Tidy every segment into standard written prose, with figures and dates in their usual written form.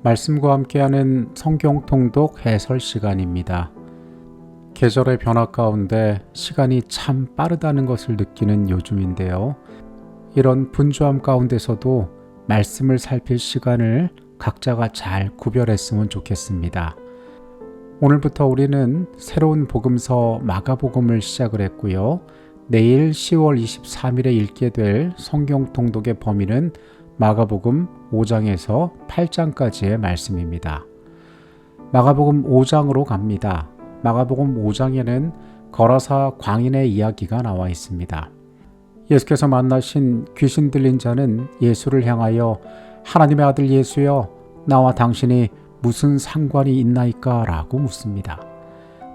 말씀과 함께하는 성경 통독 해설 시간입니다. 계절의 변화 가운데 시간이 참 빠르다는 것을 느끼는 요즘인데요. 이런 분주함 가운데서도 말씀을 살필 시간을 각자가 잘 구별했으면 좋겠습니다. 오늘부터 우리는 새로운 복음서 마가복음을 시작을 했고요. 내일 10월 23일에 읽게 될 성경 통독의 범위는 마가복음 5장에서 8장까지의 말씀입니다. 마가복음 5장으로 갑니다. 마가복음 5장에는 거라사 광인의 이야기가 나와 있습니다. 예수께서 만나신 귀신 들린 자는 예수를 향하여 하나님의 아들 예수여, 나와 당신이 무슨 상관이 있나이까? 라고 묻습니다.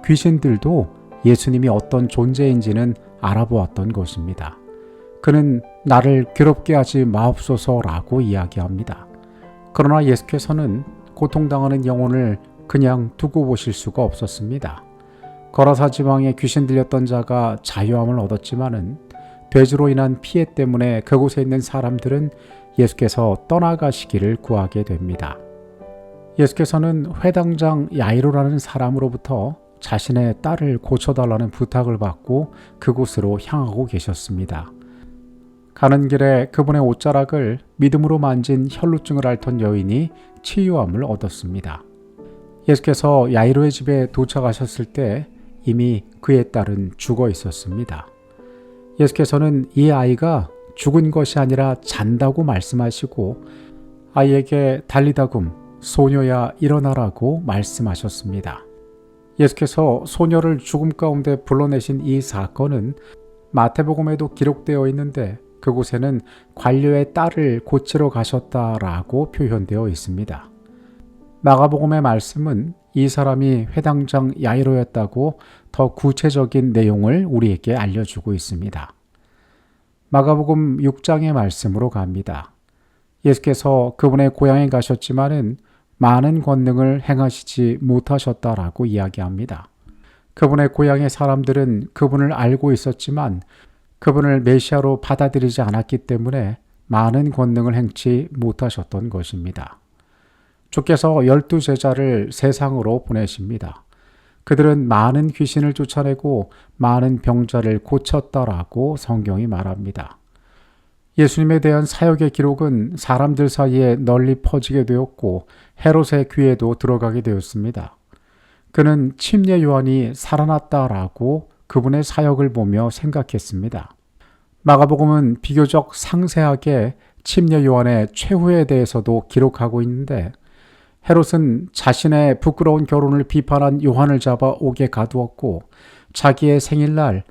귀신들도 예수님이 어떤 존재인지는 알아보았던 것입니다. 그는 나를 괴롭게 하지 마옵소서라고 이야기합니다. 그러나 예수께서는 고통당하는 영혼을 그냥 두고 보실 수가 없었습니다. 거라사 지방에 귀신 들렸던 자가 자유함을 얻었지만은 돼지로 인한 피해 때문에 그곳에 있는 사람들은 예수께서 떠나가시기를 구하게 됩니다. 예수께서는 회당장 야이로라는 사람으로부터 자신의 딸을 고쳐달라는 부탁을 받고 그곳으로 향하고 계셨습니다. 가는 길에 그분의 옷자락을 믿음으로 만진 혈루증을 앓던 여인이 치유함을 얻었습니다. 예수께서 야이로의 집에 도착하셨을 때 이미 그의 딸은 죽어 있었습니다. 예수께서는 이 아이가 죽은 것이 아니라 잔다고 말씀하시고 아이에게 달리다굼 소녀야 일어나라고 말씀하셨습니다. 예수께서 소녀를 죽음 가운데 불러내신 이 사건은 마태복음에도 기록되어 있는데 그곳에는 관료의 딸을 고치러 가셨다라고 표현되어 있습니다. 마가복음의 말씀은 이 사람이 회당장 야이로였다고 더 구체적인 내용을 우리에게 알려주고 있습니다. 마가복음 6장의 말씀으로 갑니다. 예수께서 그분의 고향에 가셨지만은 많은 권능을 행하시지 못하셨다라고 이야기합니다. 그분의 고향의 사람들은 그분을 알고 있었지만 그분을 메시아로 받아들이지 않았기 때문에 많은 권능을 행치 못하셨던 것입니다. 주께서 12제자를 세상으로 보내십니다. 그들은 많은 귀신을 쫓아내고 많은 병자를 고쳤다라고 성경이 말합니다. 예수님에 대한 사역의 기록은 사람들 사이에 널리 퍼지게 되었고 헤롯의 귀에도 들어가게 되었습니다. 그는 침례 요한이 살아났다라고 그분의 사역을 보며 생각했습니다. 마가복음은 비교적 상세하게 침례 요한의 최후에 대해서도 기록하고 있는데 헤롯은 자신의 부끄러운 결혼을 비판한 요한을 잡아 옥에 가두었고 자기의 생일날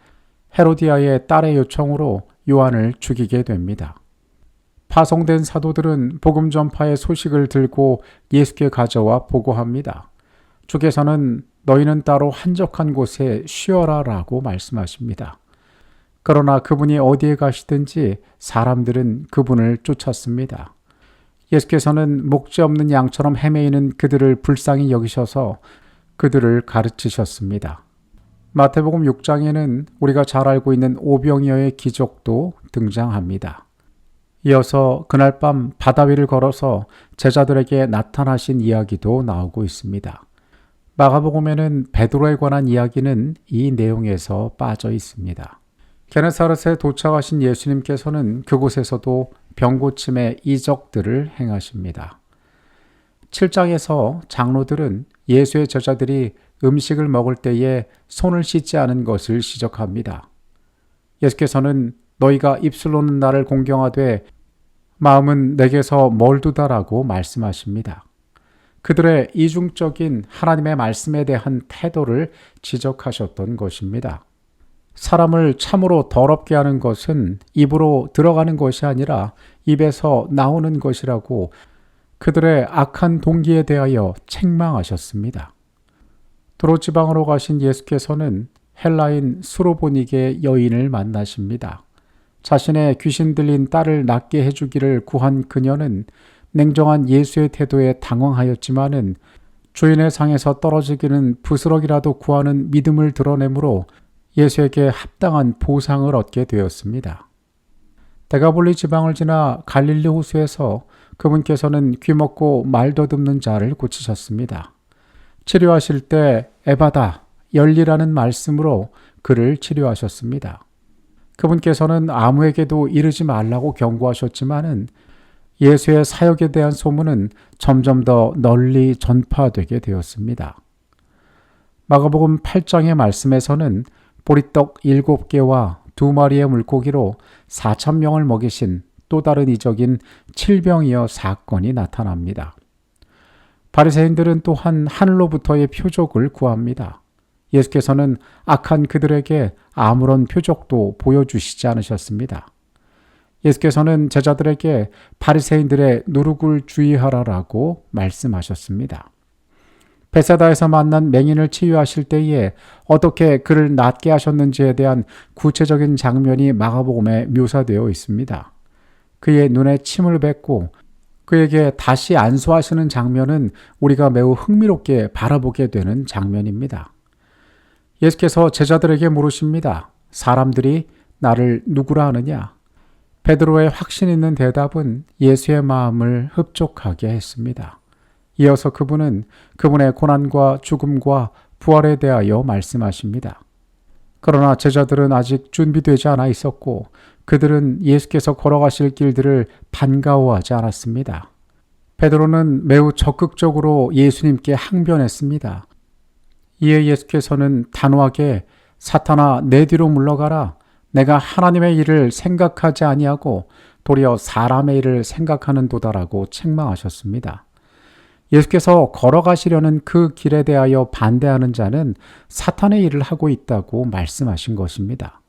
헤로디아의 딸의 요청으로 요한을 죽이게 됩니다. 파송된 사도들은 복음 전파의 소식을 들고 예수께 가져와 보고합니다. 주께서는 너희는 따로 한적한 곳에 쉬어라 라고 말씀하십니다. 그러나 그분이 어디에 가시든지 사람들은 그분을 쫓았습니다. 예수께서는 목재 없는 양처럼 헤매이는 그들을 불쌍히 여기셔서 그들을 가르치셨습니다. 마태복음 6장에는 우리가 잘 알고 있는 오병이어의 기적도 등장합니다. 이어서 그날 밤 바다 위를 걸어서 제자들에게 나타나신 이야기도 나오고 있습니다. 마가복음에는 베드로에 관한 이야기는 이 내용에서 빠져 있습니다. 게네사렛에 도착하신 예수님께서는 그곳에서도 병고침의 이적들을 행하십니다. 7장에서 장로들은 예수의 제자들이 음식을 먹을 때에 손을 씻지 않은 것을 지적합니다. 예수께서는 너희가 입술로는 나를 공경하되 마음은 내게서 멀두다라고 말씀하십니다. 그들의 이중적인 하나님의 말씀에 대한 태도를 지적하셨던 것입니다. 사람을 참으로 더럽게 하는 것은 입으로 들어가는 것이 아니라 입에서 나오는 것이라고 그들의 악한 동기에 대하여 책망하셨습니다. 도로지방으로 가신 예수께서는 헬라인 수로보니게 여인을 만나십니다. 자신의 귀신 들린 딸을 낫게 해주기를 구한 그녀는 냉정한 예수의 태도에 당황하였지만은 주인의 상에서 떨어지기는 부스럭이라도 구하는 믿음을 드러내므로 예수에게 합당한 보상을 얻게 되었습니다. 데가볼리 지방을 지나 갈릴리 호수에서 그분께서는 귀먹고 말 더듬는 자를 고치셨습니다. 치료하실 때 에바다, 열리라는 말씀으로 그를 치료하셨습니다. 그분께서는 아무에게도 이르지 말라고 경고하셨지만은 예수의 사역에 대한 소문은 점점 더 널리 전파되게 되었습니다. 마가복음 8장의 말씀에서는 보리떡 7개와 2마리의 물고기로 4,000명을 먹이신 또 다른 이적인 칠병이어 사건이 나타납니다. 바리새인들은 또한 하늘로부터의 표적을 구합니다. 예수께서는 악한 그들에게 아무런 표적도 보여주시지 않으셨습니다. 예수께서는 제자들에게 바리새인들의 누룩을 주의하라라고 말씀하셨습니다. 베사다에서 만난 맹인을 치유하실 때에 어떻게 그를 낫게 하셨는지에 대한 구체적인 장면이 마가복음에 묘사되어 있습니다. 그의 눈에 침을 뱉고 그에게 다시 안수하시는 장면은 우리가 매우 흥미롭게 바라보게 되는 장면입니다. 예수께서 제자들에게 물으십니다. 사람들이 나를 누구라 하느냐? 베드로의 확신 있는 대답은 예수의 마음을 흡족하게 했습니다. 이어서 그분은 그분의 고난과 죽음과 부활에 대하여 말씀하십니다. 그러나 제자들은 아직 준비되지 않아 있었고 그들은 예수께서 걸어가실 길들을 반가워하지 않았습니다. 베드로는 매우 적극적으로 예수님께 항변했습니다. 이에 예수께서는 단호하게 사탄아 내 뒤로 물러가라. 내가 하나님의 일을 생각하지 아니하고 도리어 사람의 일을 생각하는 도다라고 책망하셨습니다. 예수께서 걸어가시려는 그 길에 대하여 반대하는 자는 사탄의 일을 하고 있다고 말씀하신 것입니다.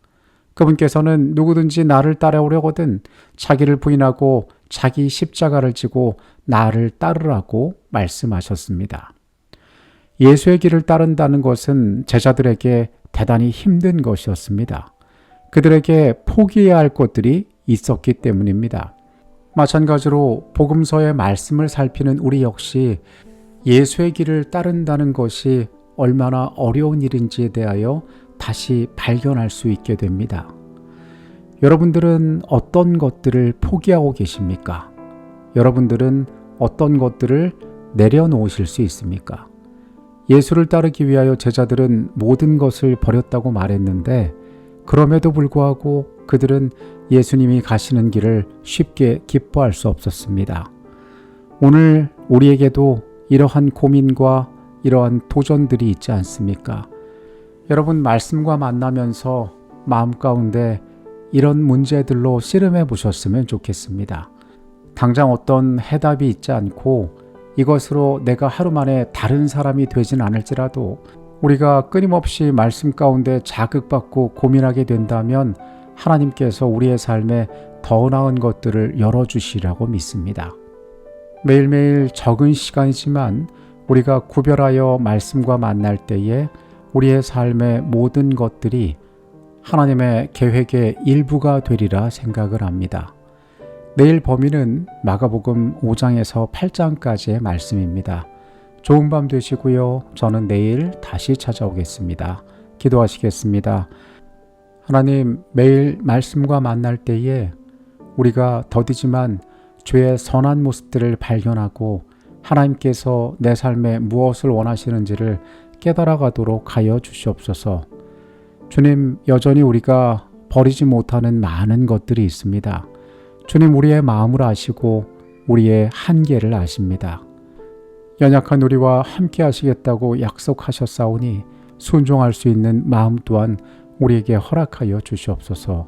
그분께서는 누구든지 나를 따라오려거든 자기를 부인하고 자기 십자가를 지고 나를 따르라고 말씀하셨습니다. 예수의 길을 따른다는 것은 제자들에게 대단히 힘든 것이었습니다. 그들에게 포기해야 할 것들이 있었기 때문입니다. 마찬가지로 복음서의 말씀을 살피는 우리 역시 예수의 길을 따른다는 것이 얼마나 어려운 일인지에 대하여 다시 발견할 수 있게 됩니다. 여러분들은 어떤 것들을 포기하고 계십니까? 여러분들은 어떤 것들을 내려놓으실 수 있습니까? 예수를 따르기 위하여 제자들은 모든 것을 버렸다고 말했는데 그럼에도 불구하고 그들은 예수님이 가시는 길을 쉽게 기뻐할 수 없었습니다. 오늘 우리에게도 이러한 고민과 이러한 도전들이 있지 않습니까? 여러분 말씀과 만나면서 마음 가운데 이런 문제들로 씨름해 보셨으면 좋겠습니다. 당장 어떤 해답이 있지 않고 이것으로 내가 하루 만에 다른 사람이 되진 않을지라도 우리가 끊임없이 말씀 가운데 자극받고 고민하게 된다면 하나님께서 우리의 삶에 더 나은 것들을 열어주시라고 믿습니다. 매일매일 적은 시간이지만 우리가 구별하여 말씀과 만날 때에 우리의 삶의 모든 것들이 하나님의 계획의 일부가 되리라 생각을 합니다. 내일 범위는 마가복음 5장에서 8장까지의 말씀입니다. 좋은 밤 되시고요. 저는 내일 다시 찾아오겠습니다. 기도하시겠습니다. 하나님, 매일 말씀과 만날 때에 우리가 더디지만 주의 선한 모습들을 발견하고 하나님께서 내 삶에 무엇을 원하시는지를 깨달아가도록 하여 주시옵소서. 주님, 여전히 우리가 버리지 못하는 많은 것들이 있습니다. 주님, 우리의 마음을 아시고 우리의 한계를 아십니다. 연약한 우리와 함께 하시겠다고 약속하셨사오니 순종할 수 있는 마음 또한 우리에게 허락하여 주시옵소서.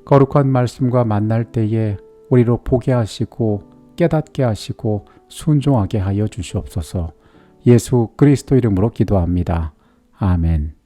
거룩한 말씀과 만날 때에 우리로 보게 하시고 깨닫게 하시고 순종하게 하여 주시옵소서. 예수 그리스도 이름으로 기도합니다. 아멘.